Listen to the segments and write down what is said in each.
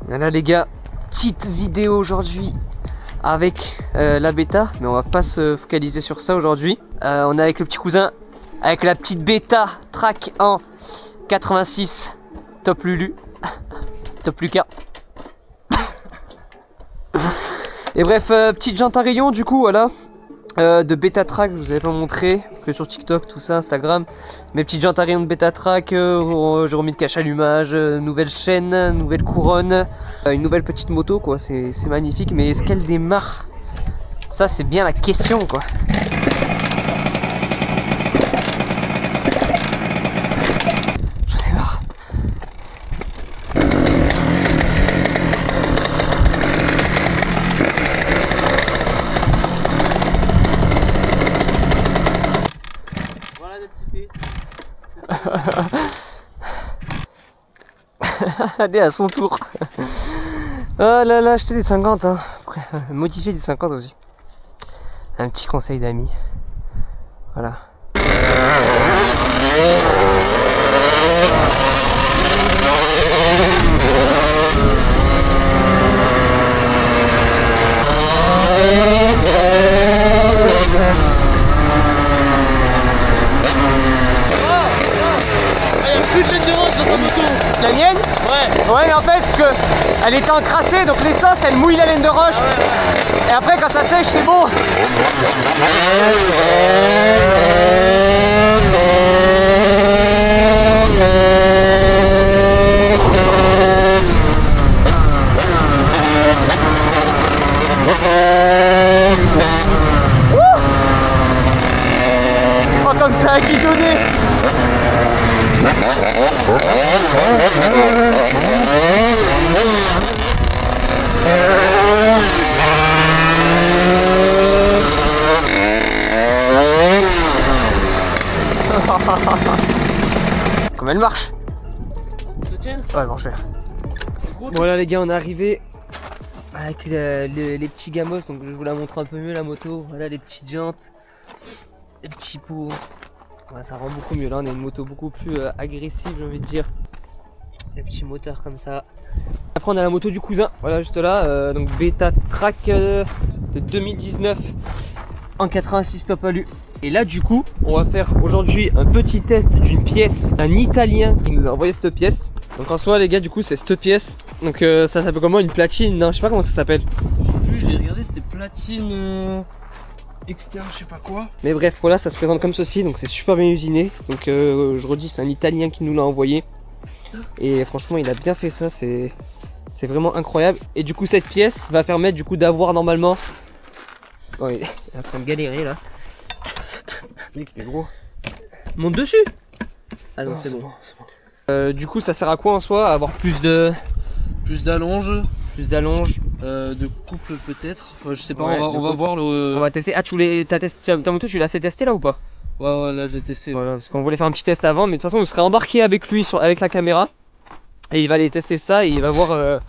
Voilà les gars, petite vidéo aujourd'hui avec la bêta, mais on va pas se focaliser sur ça aujourd'hui. On est avec le petit cousin, avec la petite bêta track en 86 Top Lulu, Top Lucas. Et bref, petite jante à rayon du coup, voilà. De bêta track, je vous avais pas montré que sur TikTok, tout ça, Instagram. Mes petites jantes à rayon de bêta track, j'ai remis de cache allumage, nouvelle chaîne, nouvelle couronne, une nouvelle petite moto quoi, c'est magnifique. Mais est-ce qu'elle démarre? Ça c'est bien la question quoi. J'en ai marre. Allez à son tour. Oh là là, acheter des 50 hein. Après, modifier des 50 aussi. Un petit conseil d'amis. Voilà. La mienne? Ouais. Ouais mais en fait parce que elle était encrassée donc l'essence elle mouille la laine de roche. Ah ouais. Et après quand ça sèche c'est bon. Oh comme ça a guidonné. Comme elle marche. Ouais, elle marche bien. Voilà les gars, on est arrivé avec les petits gamos, donc je vous la montre un peu mieux la moto. Voilà les petites jantes, les petits pots. Ouais, ça rend beaucoup mieux là, on a une moto beaucoup plus agressive j'ai envie de dire. Les petits moteurs comme ça. Après on a la moto du cousin, voilà juste là, donc bêta track de 2019 en 86 Top Alu. Et là du coup on va faire aujourd'hui un petit test d'une pièce d'un italien qui nous a envoyé cette pièce. Donc en soi les gars du coup c'est cette pièce. Donc ça s'appelle comment, une platine? Non je sais pas comment ça s'appelle. Je sais plus, j'ai regardé, c'était platine externe je sais pas quoi. Mais bref voilà, ça se présente comme ceci, donc c'est super bien usiné. Donc je redis, c'est un italien qui nous l'a envoyé. Et franchement il a bien fait ça, c'est vraiment incroyable. Et du coup cette pièce va permettre du coup d'avoir normalement... Oh il est en train de galérer là. Mec mais gros, monte dessus. Ah non, c'est bon. Du coup ça sert à quoi en soi? À avoir plus d'allonge. Plus d'allonge. De couple peut-être. Je sais pas, Ouais, on va voir le... On va tester. Ah ta moto tu l'as assez testé là ou pas? Ouais là j'ai testé. Voilà, parce qu'on voulait faire un petit test avant, mais de toute façon vous serez embarqué avec lui avec la caméra. Et il va aller tester ça et il va voir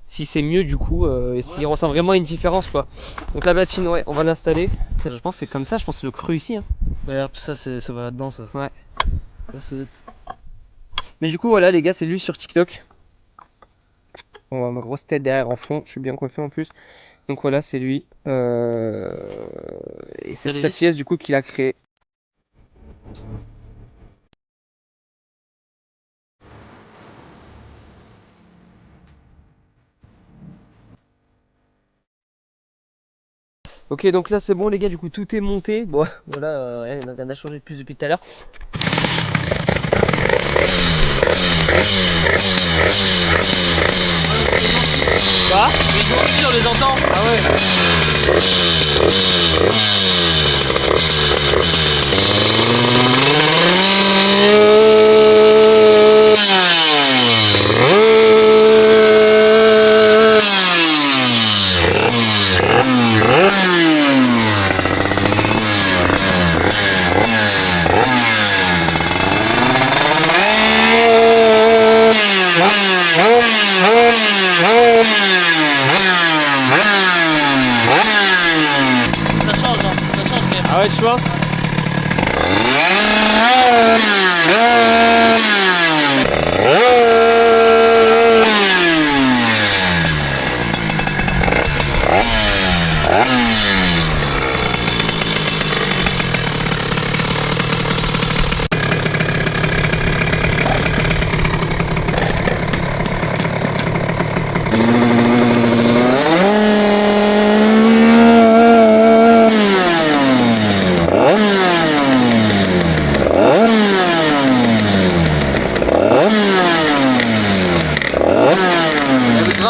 si c'est mieux du coup et s'il ressent vraiment une différence quoi. Donc la platine ouais on va l'installer. Je pense que c'est comme ça, je pense que c'est le creux ici hein. D'ailleurs ça va là-dedans ça. Ouais. Là, ça va être... Mais du coup voilà les gars, c'est lui sur TikTok. On voit ma grosse tête derrière en fond, je suis bien coiffé en plus. Donc voilà c'est lui. Et c'est cette pièce du coup qu'il a créé. Ok donc là c'est bon les gars, du coup tout est monté. Bon voilà, rien n'a changé de plus depuis tout à l'heure. Quoi? Les gens on les entend. Ah ouais. Ça change hein.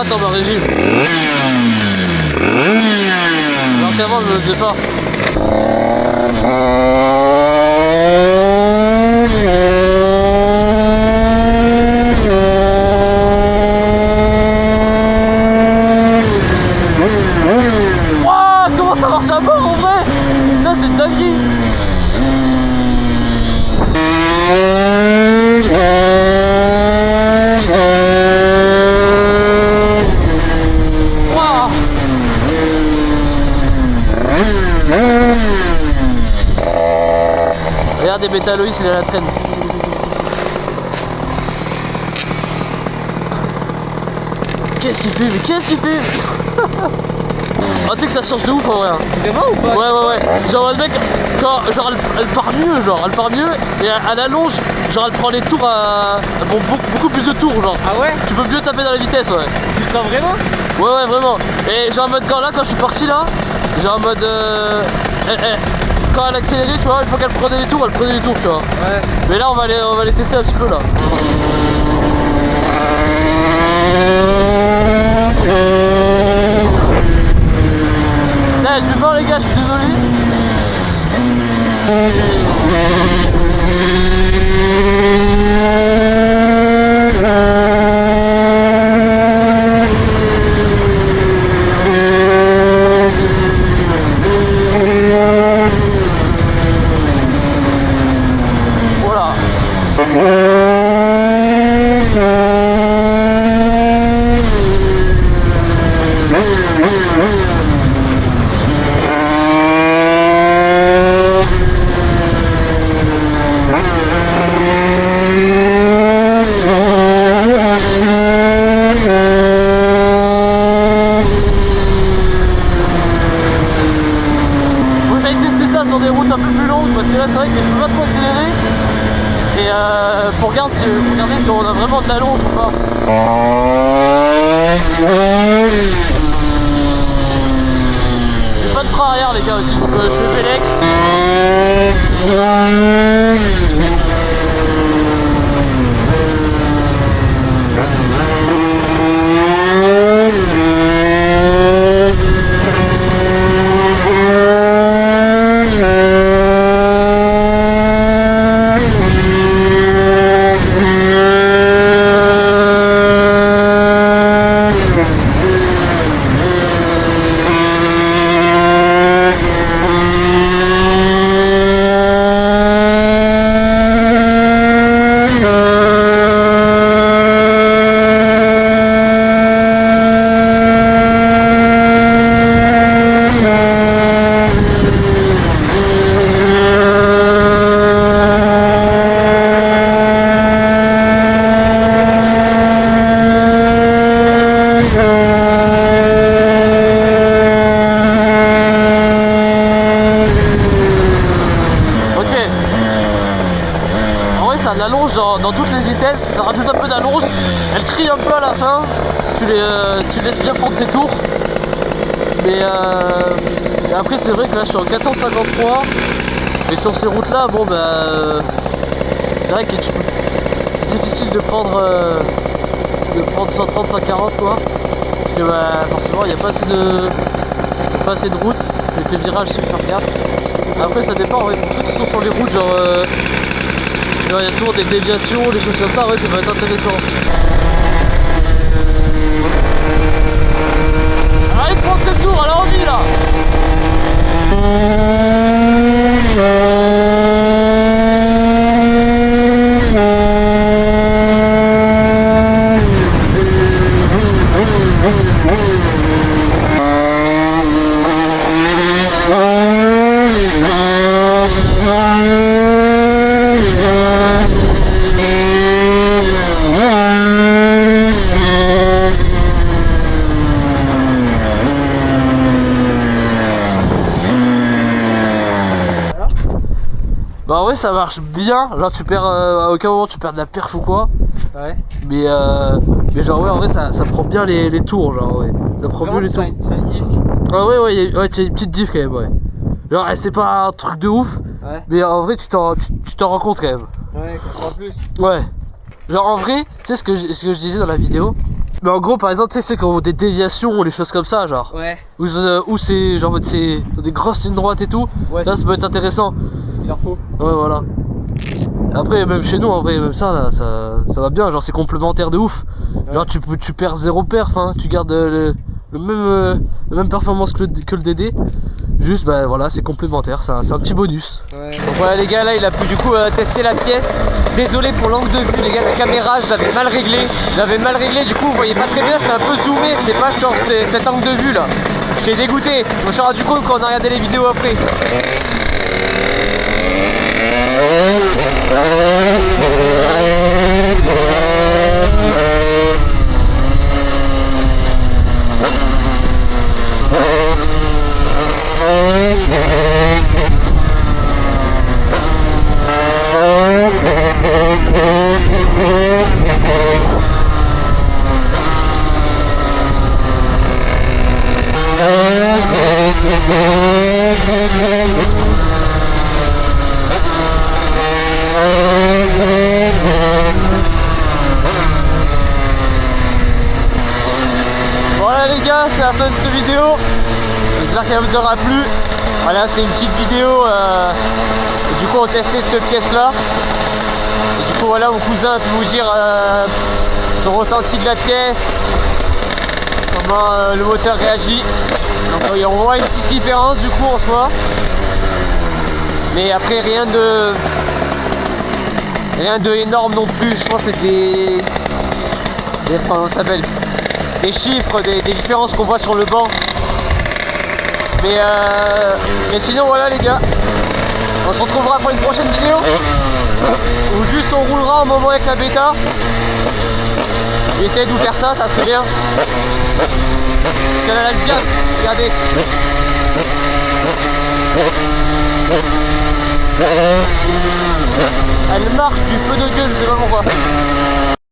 Dans ma régime. Alors qu'avant je ne le faisais pas. Wouah, comment ça marche à bord en vrai? Là c'est une dinguerie. Regardez Bétaloïs, il est à la traîne. Qu'est-ce qu'il fait? Mais qu'est-ce qu'il fait? Oh, tu sais que ça change de ouf en vrai. Vraiment ou pas? Ouais. Genre le mec, quand genre elle part mieux, et à la longe, genre elle prend les tours à bon, beaucoup plus de tours, genre. Ah ouais? Tu peux mieux taper dans la vitesse, ouais. Tu sens vraiment? Ouais, vraiment. Et genre en mode quand je suis parti là, genre en mode quand elle accélérait, tu vois, une fois qu'elle prenait les tours, tu vois. Ouais. Mais là on va les tester un petit peu là. Du vent les gars, je suis désolé. Voilà. Sur des routes un peu plus longues parce que là c'est vrai que je peux pas trop accélérer et pour regarder si on a vraiment de la longe ou pas. J'ai pas de frein arrière les gars aussi donc je fais Pélec. Ça l'allonge dans toutes les vitesses, ça rajoute un peu d'allonge, elle crie un peu à la fin si tu laisses bien prendre ses tours. Mais après c'est vrai que là je suis en 14,53 et sur ces routes là bon bah c'est vrai que c'est difficile de prendre 130, 140 quoi. Parce que bah, forcément il n'y a pas assez de route avec les virages super gaffe. Après ça dépend ouais, pour ceux qui sont sur les routes genre il y a toujours des déviations, des choses comme ça, ouais, ça va être intéressant. Allez, prendre cette tour, à la envie là. Bah ouais ça marche bien, genre tu perds à aucun moment tu perds de la perf ou quoi. Ouais. Mais genre ouais en vrai ça prend bien les tours genre ouais. Ça prend mieux les tours. C'est une diff. Ah ouais tu as une petite diff quand même ouais. Genre c'est pas un truc de ouf. Ouais. Mais en vrai tu t'en rends compte quand même. Ouais, en plus. Ouais. Genre en vrai, tu sais ce que je disais dans la vidéo. Mais en gros par exemple tu sais ceux qui ont des déviations ou les choses comme ça genre. Ouais. Où c'est genre c'est des grosses lignes droites et tout. Ouais, là ça peut être intéressant. c'est ce qu'il leur faut. Ouais voilà. Après même chez nous en vrai même ça là ça va bien genre c'est complémentaire de ouf. Ouais. Genre tu perds zéro perf hein, tu gardes le même performance que le DD. Juste bah voilà c'est complémentaire, c'est un petit bonus. Ouais. Donc voilà les gars là il a pu du coup tester la pièce. Désolé pour l'angle de vue les gars, la caméra je l'avais mal réglé. Du coup vous voyez pas très bien, c'était un peu zoomé, c'était pas genre cet angle de vue là. J'étais dégoûté, je me suis rendu compte quand on a regardé les vidéos après. Voilà les gars, c'est la fin de cette vidéo. J'espère qu'elle vous aura plu. Voilà, c'était une petite vidéo. Et du coup, on testait cette pièce là. Et du coup, voilà, mon cousin a pu vous dire son ressenti de la pièce, comment le moteur réagit. Donc, on voit une petite différence du coup en soi. Mais après, rien de énorme non plus. Je pense que c'est comment ça s'appelle, des chiffres, des différences qu'on voit sur le banc. Mais sinon voilà les gars, on se retrouvera pour une prochaine vidéo où juste on roulera un moment avec la bêta. Je vais essayer de vous faire ça serait bien. Canal Alpien, regardez. Elle marche du feu de Dieu, je sais pas pourquoi.